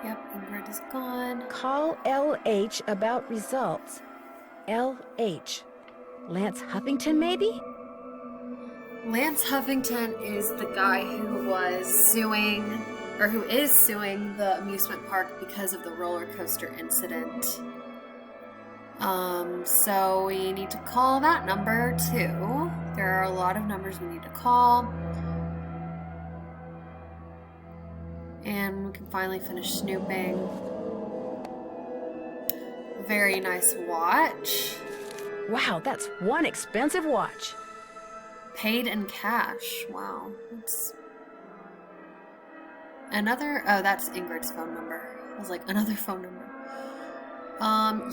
Yep, Ingrid is gone. Call LH about results. LH. Lance Huffington, maybe? Lance Huffington is the guy who was suing, or who is suing the amusement park because of the roller coaster incident. So we need to call that number too. There are a lot of numbers we need to call. And we can finally finish snooping. Very nice watch. Wow, that's one expensive watch. Paid in cash. Wow. That's another. Oh, that's Ingrid's phone number. I was like, another phone number.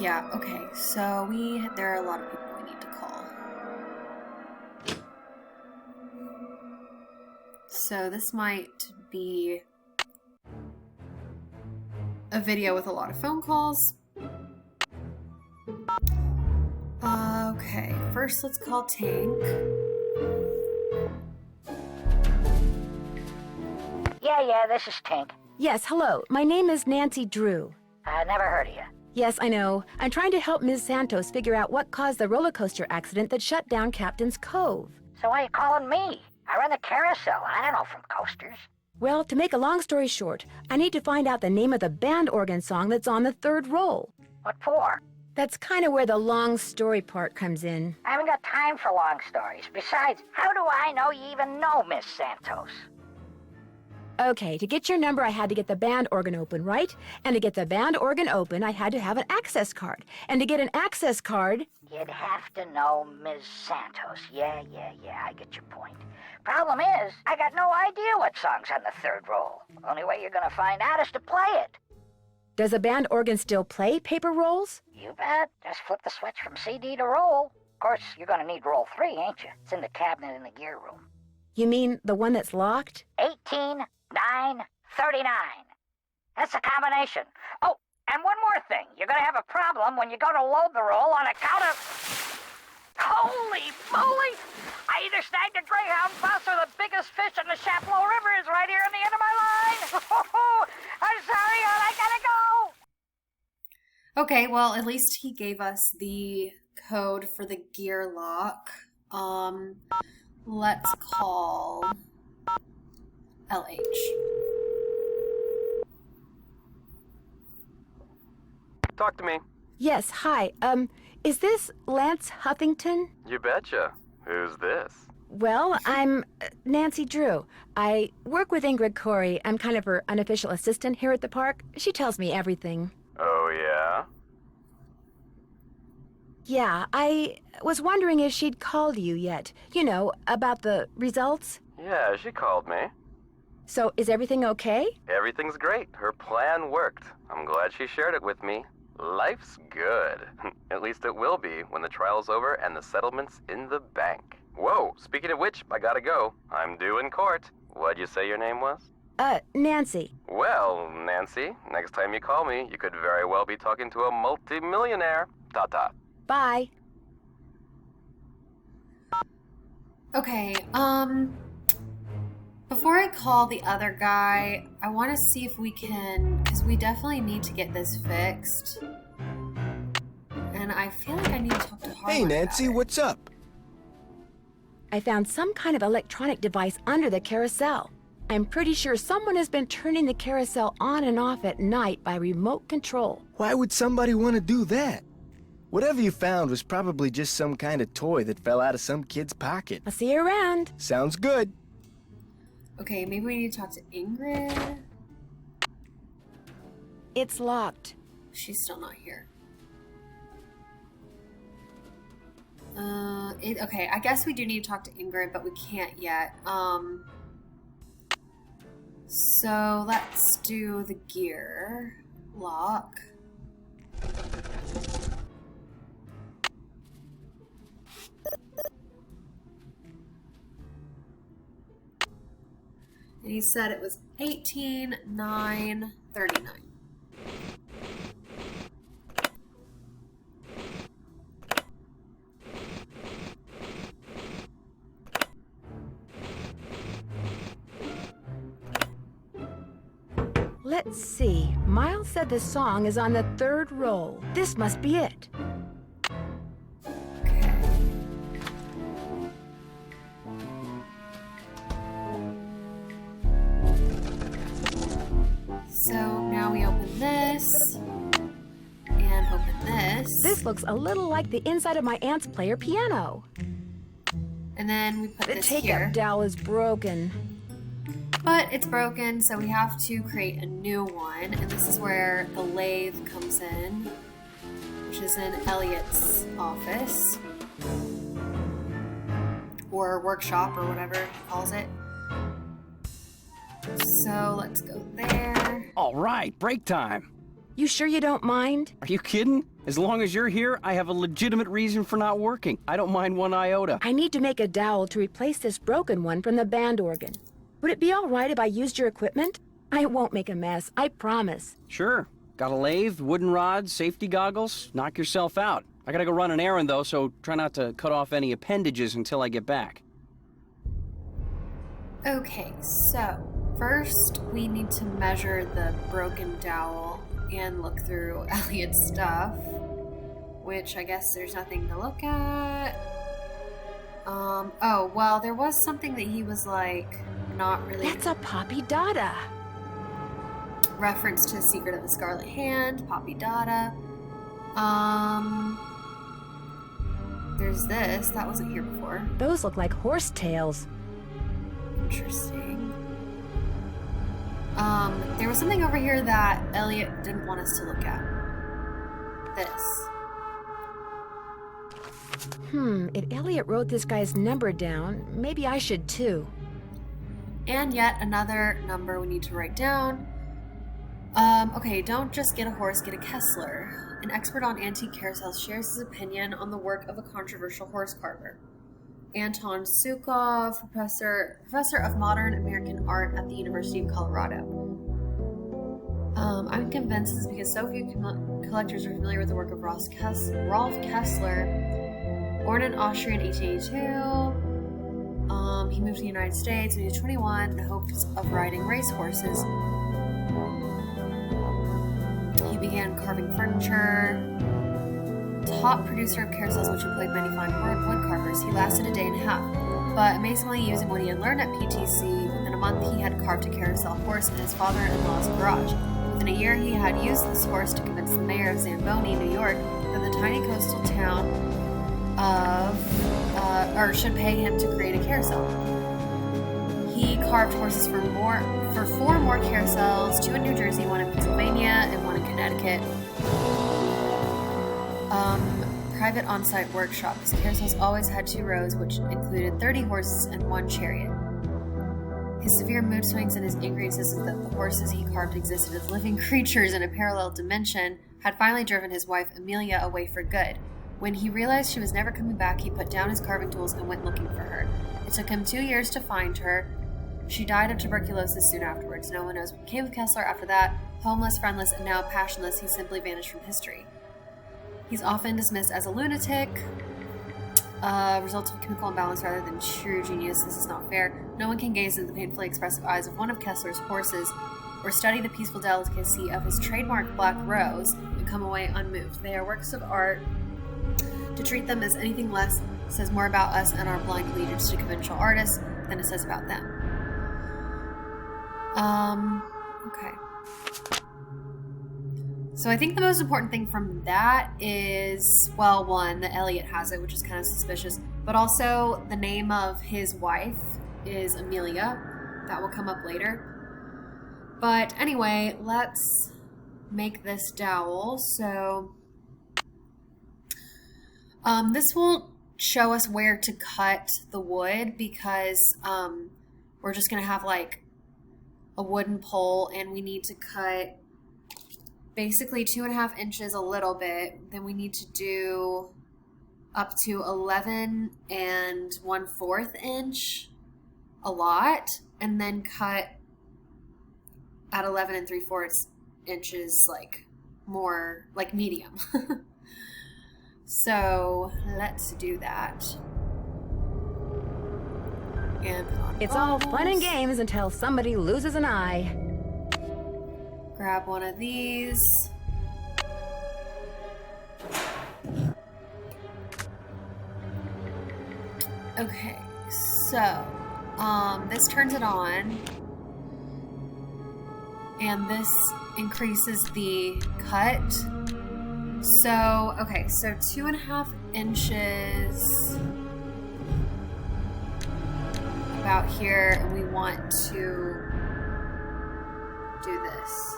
Yeah, okay. So there are a lot of people we need to call. So this might be a video with a lot of phone calls. Okay, first let's call Tank. Yeah, this is Tink. Yes, hello. My name is Nancy Drew. I never heard of you. Yes, I know. I'm trying to help Ms. Santos figure out what caused the roller coaster accident that shut down Captain's Cove. So why are you calling me? I run the Carousel. I don't know from coasters. Well, to make a long story short, I need to find out the name of the band organ song that's on the third roll. What for? That's kind of where the long story part comes in. I haven't got time for long stories. Besides, how do I know you even know Miss Santos? Okay, to get your number, I had to get the band organ open, right? And to get the band organ open, I had to have an access card. And to get an access card... You'd have to know Miss Santos. Yeah, I get your point. Problem is, I got no idea what song's on the third roll. Only way you're gonna find out is to play it. Does a band organ still play paper rolls? You bet. Just flip the switch from CD to roll. Of course, you're gonna need roll 3, ain't you? It's in the cabinet in the gear room. You mean the one that's locked? 18, 9, 39. That's a combination. Oh, and one more thing. You're gonna have a problem when you go to load the roll on account of... Holy moly! I either snagged a greyhound bus or the biggest fish in the Chapleau River is right here on the end of my line. I'm sorry, hon, I gotta go. Okay, well, at least he gave us the code for the gear lock. Let's call LH. Talk to me. Yes, hi. Is this Lance Huffington? You betcha. Who's this? Well, I'm Nancy Drew. I work with Ingrid Corey. I'm kind of her unofficial assistant here at the park. She tells me everything. Oh, yeah? Yeah, I was wondering if she'd called you yet. You know, about the results. Yeah, she called me. So, is everything okay? Everything's great. Her plan worked. I'm glad she shared it with me. Life's good. At least it will be when the trial's over and the settlement's in the bank. Whoa, speaking of which, I gotta go. I'm due in court. What'd you say your name was? Nancy. Well, Nancy, next time you call me, you could very well be talking to a multi-millionaire. Ta-ta. Bye. Okay, before I call the other guy, I want to see if we can, because we definitely need to get this fixed. And I feel like I need to talk to Harlan. Hey, Nancy, what's up? I found some kind of electronic device under the carousel. I'm pretty sure someone has been turning the carousel on and off at night by remote control. Why would somebody want to do that? Whatever you found was probably just some kind of toy that fell out of some kid's pocket. I'll see you around. Sounds good. Okay, maybe we need to talk to Ingrid. It's locked. She's still not here. Okay, I guess we do need to talk to Ingrid, but we can't yet. So let's do the gear lock. And he said it was 18,939. Let's see. Miles said the song is on the 3rd roll. This must be it. So now we open this and open this. This looks a little like the inside of my aunt's player piano. And then we put The this take-up here. dowel is broken. But it's broken, so we have to create a new one. And this is where the lathe comes in, which is in Elliot's office. Or workshop, or whatever he calls it. So let's go there. All right, break time. You sure you don't mind? Are you kidding? As long as you're here, I have a legitimate reason for not working. I don't mind one iota. I need to make a dowel to replace this broken one from the band organ. Would it be all right if I used your equipment? I won't make a mess, I promise. Sure. Got a lathe, wooden rods, safety goggles. Knock yourself out. I gotta go run an errand, though, so try not to cut off any appendages until I get back. Okay, so first we need to measure the broken dowel and look through Elliot's stuff, which I guess there's nothing to look at. Oh, well, there was something that he was like, not really That's a Poppy Dada. reference to Secret of the Scarlet Hand, Poppy Dada. There's this, that wasn't here before. Those look like horse tails. Interesting. There was something over here that Elliot didn't want us to look at. This. If Elliot wrote this guy's number down, maybe I should too. And yet another number we need to write down. Okay, don't just get a horse, get a Kessler. An expert on antique carousels shares his opinion on the work of a controversial horse carver. Anton Sukov, professor of modern American art at the University of Colorado. I'm convinced this is because so few collectors are familiar with the work of Rolf Kessler. Born in Austria in 1882, he moved to the United States when he was 21 in the hopes of riding racehorses. He began carving furniture. Top producer of carousels, which employed many fine wood carvers. He lasted a day and a half, but amazingly, using what he had learned at PTC, within a month he had carved a carousel horse in his father-in-law's garage. Within a year, he had used this horse to convince the mayor of Zamboni, New York, that the tiny coastal town should pay him to create a carousel. He carved horses for 4 more carousels, 2 in New Jersey, 1 in Pennsylvania, and 1 in Connecticut. Private on-site workshop. His carousels always had 2 rows, which included 30 horses and 1 chariot. His severe mood swings and his angry insistence that the horses he carved existed as living creatures in a parallel dimension had finally driven his wife Amelia away for good. When he realized she was never coming back, he put down his carving tools and went looking for her. It took him 2 years to find her. She died of tuberculosis soon afterwards. No one knows what became of Kessler after that. Homeless, friendless, and now passionless, he simply vanished from history. He's often dismissed as a lunatic, result of chemical imbalance rather than true genius. This is not fair. No one can gaze into the painfully expressive eyes of one of Kessler's horses or study the peaceful delicacy of his trademark black rose and come away unmoved. They are works of art. To treat them as anything less says more about us and our blind allegiance to conventional artists than it says about them. Okay. So I think the most important thing from that is, well, one, that Elliot has it, which is kind of suspicious, but also the name of his wife is Amelia. That will come up later. But anyway, let's make this dowel. So this will show us where to cut the wood because we're just going to have like a wooden pole and we need to cut basically 2.5 inches a little bit. Then we need to do up to 11 1/4 inch a lot, and then cut at 11 3/4 inches like more like medium. So let's do that. And put on It's all fun and goggles. games until somebody loses an eye. grab one of these. Okay, so this turns it on, and this increases the cut. So, okay, so 2.5 inches about here, and we want to do this.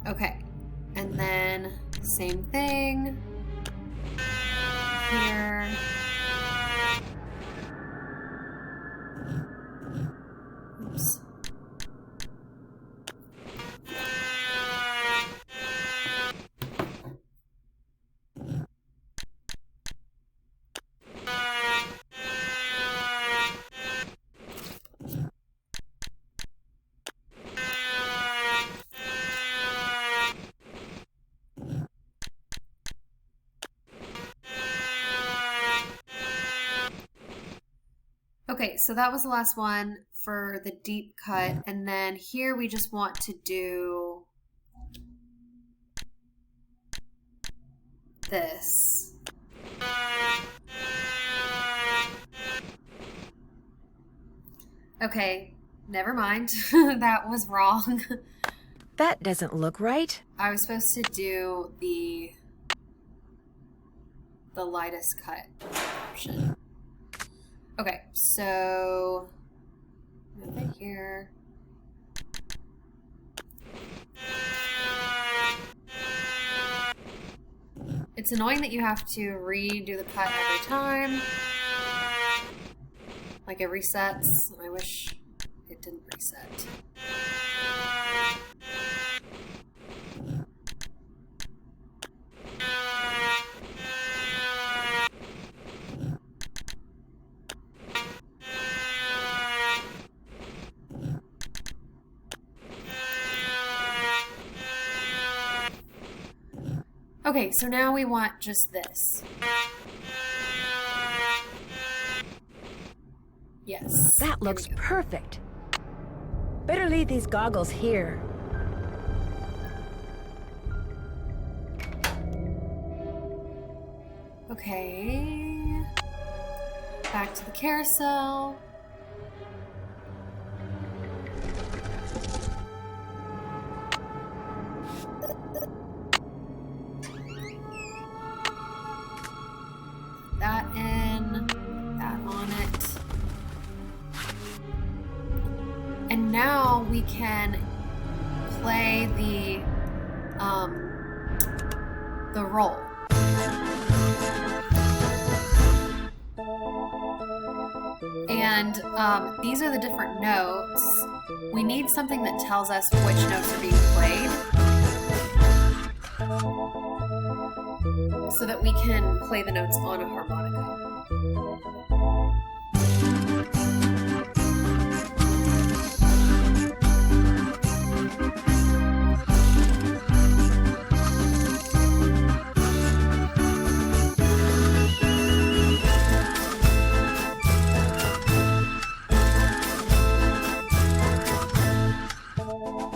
Okay, and then same thing here. Oops. Okay, so that was the last one for the deep cut, and then here we just want to do this. Okay, never mind. That was wrong. That doesn't look right. I was supposed to do the lightest cut option. Okay, so right here. It's annoying that you have to redo the cut every time. Like it resets. I wish it didn't reset. Okay, so now we want just this. Yes. That looks perfect. Better leave these goggles here. Okay. Back to the carousel. That in, that on it. And now we can play the roll. And these are the different notes. We need something that tells us which notes are being played, so that we can play the notes on a harmonica.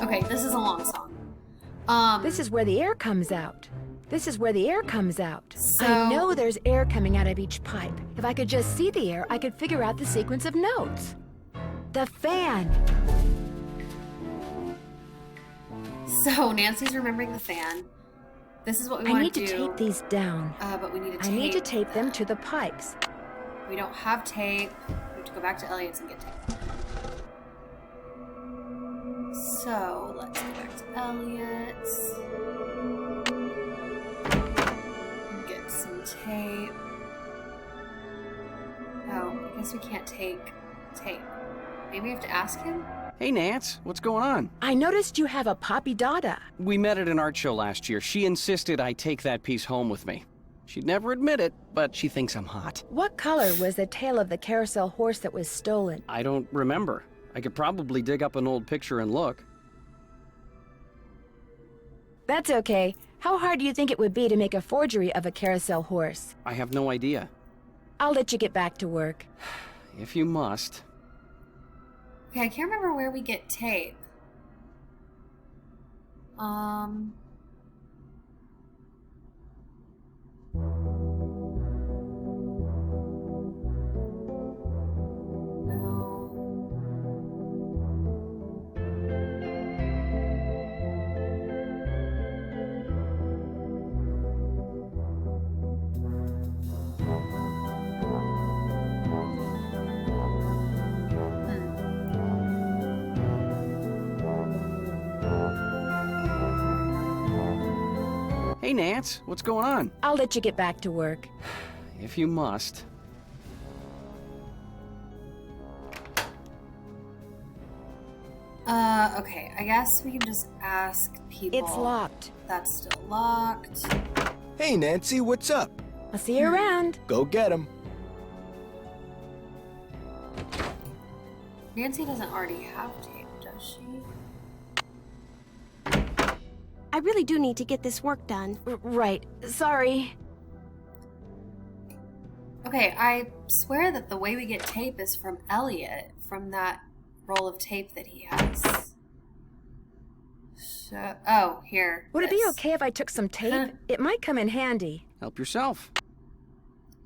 Okay, this is a long song. This is where the air comes out. This is where the air comes out. So- I know there's air coming out of each pipe. If I could just see the air, I could figure out the sequence of notes. The fan. So Nancy's remembering the fan. This is what we I want need to to do. tape these down. But we need to tape. I need to tape them to the pipes. We don't have tape. We have to go back to Elliot's and get tape. So let's go back to Elliot's. Get some tape. Oh, I guess we can't take tape. Maybe we have to ask him? Hey, Nance, what's going on? I noticed you have a Poppy Dada. We met at an art show last year. She insisted I take that piece home with me. She'd never admit it, but she thinks I'm hot. What color was the tail of the carousel horse that was stolen? I don't remember. I could probably dig up an old picture and look. That's okay. How hard do you think it would be to make a forgery of a carousel horse? I have no idea. I'll let you get back to work. If you must. Okay, I can't remember where we get tape. Hey, Nance, what's going on? I'll let you get back to work. If you must. Okay, I guess we can just ask people. It's locked. That's still locked. Hey, Nancy, what's up? I'll see you around. Go get him. Nancy doesn't already have tape, does she? I really do need to get this work done. Right. Sorry. Okay, I swear that the way we get tape is from Elliot, from that roll of tape that he has. So, oh, here. Would it be this. okay if I took some tape? It might come in handy. Help yourself.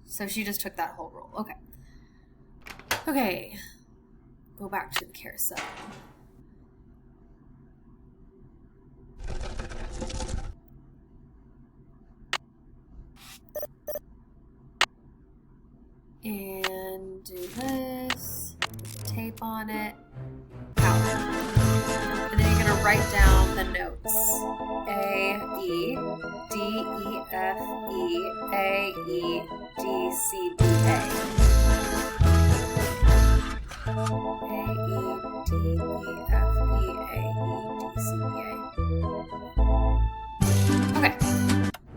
So she just took that whole roll. Okay. Okay. Go back to the carousel. And do this. Put the tape on it. Out. And then you're going to write down the notes. A, E, D, E, F, E, A, E, D, C, B, A. A, E, D, E, F, E, A, E, D, C, B, A. Okay.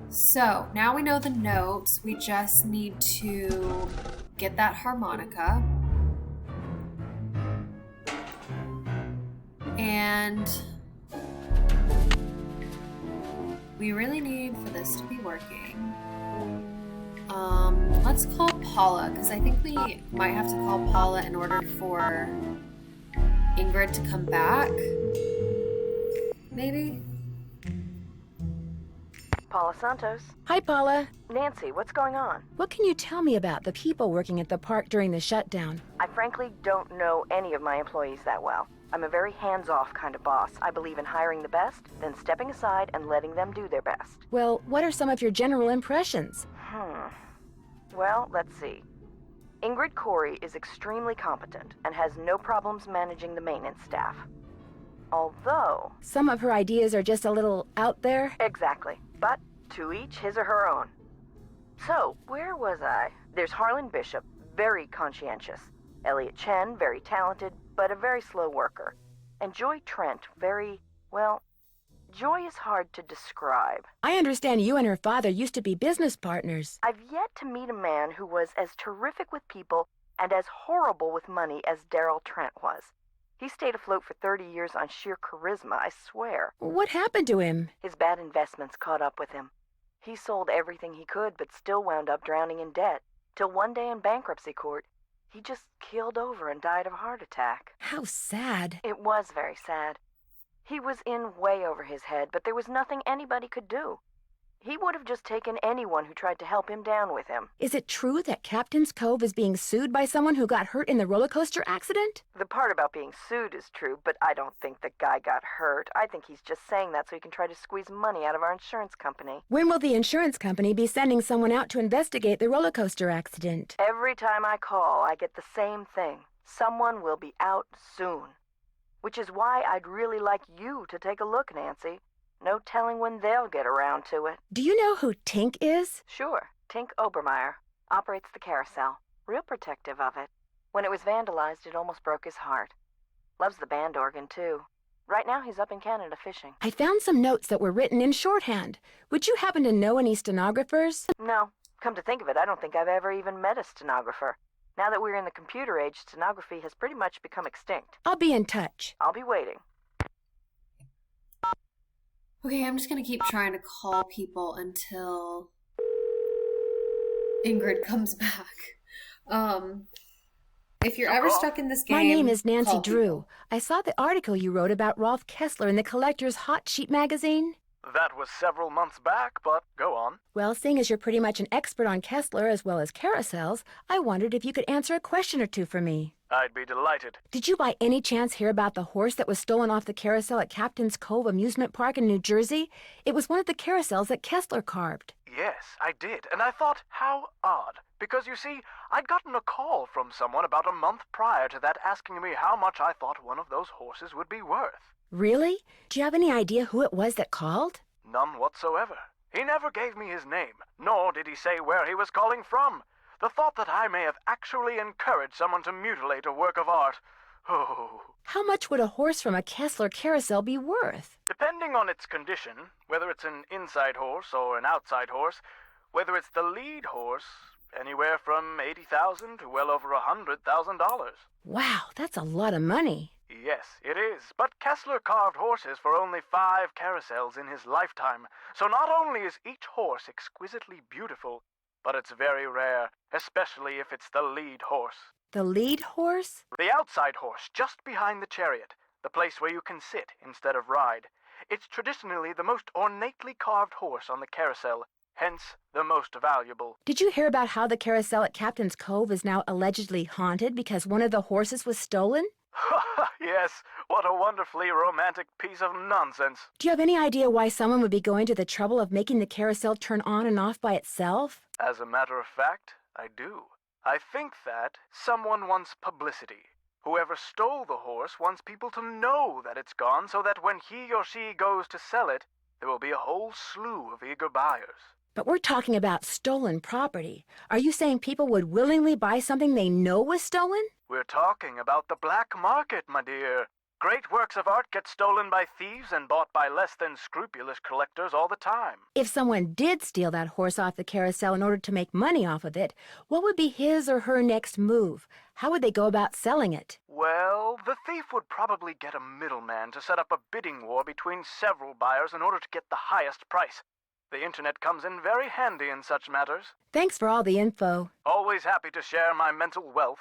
So, now we know the notes. We just need to get that harmonica. And we really need for this to be working. Let's call Paula, because I think we might have to call Paula in order for Ingrid to come back. Maybe? Paula Santos. Hi, Paula. Nancy, what's going on? What can you tell me about the people working at the park during the shutdown? I frankly don't know any of my employees that well. I'm a very hands-off kind of boss. I believe in hiring the best, then stepping aside and letting them do their best. Well, what are some of your general impressions? Well, let's see. Ingrid Corey is extremely competent and has no problems managing the maintenance staff. Although... Some of her ideas are just a little out there? Exactly. But to each his or her own. So, where was I? There's Harlan Bishop, very conscientious. Elliot Chen, very talented, but a very slow worker. And Joy Trent, very, well, Joy is hard to describe. I understand you and her father used to be business partners. I've yet to meet a man who was as terrific with people and as horrible with money as Daryl Trent was. He stayed afloat for 30 years on sheer charisma, I swear. What happened to him? His bad investments caught up with him. He sold everything he could, but still wound up drowning in debt. Till one day in bankruptcy court, he just keeled over and died of a heart attack. How sad. It was very sad. He was in way over his head, but there was nothing anybody could do. He would have just taken anyone who tried to help him down with him. Is it true that Captain's Cove is being sued by someone who got hurt in the roller coaster accident? The part about being sued is true, but I don't think the guy got hurt. I think he's just saying that so he can try to squeeze money out of our insurance company. When will the insurance company be sending someone out to investigate the roller coaster accident? Every time I call, I get the same thing. Someone will be out soon. Which is why I'd really like you to take a look, Nancy. No telling when they'll get around to it. Do you know who Tink is? Sure. Tink Obermeyer. Operates the Carousel. Real protective of it. When it was vandalized, it almost broke his heart. Loves the band organ, too. Right now, he's up in Canada fishing. I found some notes that were written in shorthand. Would you happen to know any stenographers? No. Come to think of it, I don't think I've ever even met a stenographer. Now that we're in the computer age, stenography has pretty much become extinct. I'll be in touch. I'll be waiting. Okay, I'm just gonna keep trying to call people until Ingrid comes back. If you're ever stuck in this game, My name is Nancy call Drew. people. I saw the article you wrote about Rolf Kessler in the Collector's Hot Sheet magazine. That was several months back, but go on. Well, seeing as you're pretty much an expert on Kessler as well as carousels, I wondered if you could answer a question or two for me. I'd be delighted. Did you by any chance hear about the horse that was stolen off the carousel at Captain's Cove Amusement Park in New Jersey? It was one of the carousels that Kessler carved. Yes, I did, and I thought, how odd. Because you see, I'd gotten a call from someone about a month prior to that asking me how much I thought one of those horses would be worth. Really? Do you have any idea who it was that called? None whatsoever. He never gave me his name, nor did he say where he was calling from. The thought that I may have actually encouraged someone to mutilate a work of art. Oh. How much would a horse from a Kessler carousel be worth? Depending on its condition, whether it's an inside horse or an outside horse, whether it's the lead horse, anywhere from $80,000 to well over $100,000. Wow, that's a lot of money. Yes, it is. But Kessler carved horses for only 5 carousels in his lifetime. So not only is each horse exquisitely beautiful, but it's very rare, especially if it's the lead horse. The lead horse? The outside horse, just behind the chariot, the place where you can sit instead of ride. It's traditionally the most ornately carved horse on the carousel, hence the most valuable. Did you hear about how the carousel at Captain's Cove is now allegedly haunted because one of the horses was stolen? Yes, what a wonderfully romantic piece of nonsense. Do you have any idea why someone would be going to the trouble of making the carousel turn on and off by itself? As a matter of fact, I do. I think that someone wants publicity. Whoever stole the horse wants people to know that it's gone so that when he or she goes to sell it, there will be a whole slew of eager buyers. But we're talking about stolen property. Are you saying people would willingly buy something they know was stolen? We're talking about the black market, my dear. Great works of art get stolen by thieves and bought by less than scrupulous collectors all the time. If someone did steal that horse off the carousel in order to make money off of it, what would be his or her next move? How would they go about selling it? Well, the thief would probably get a middleman to set up a bidding war between several buyers in order to get the highest price. The internet comes in very handy in such matters. Thanks for all the info. Always happy to share my mental wealth.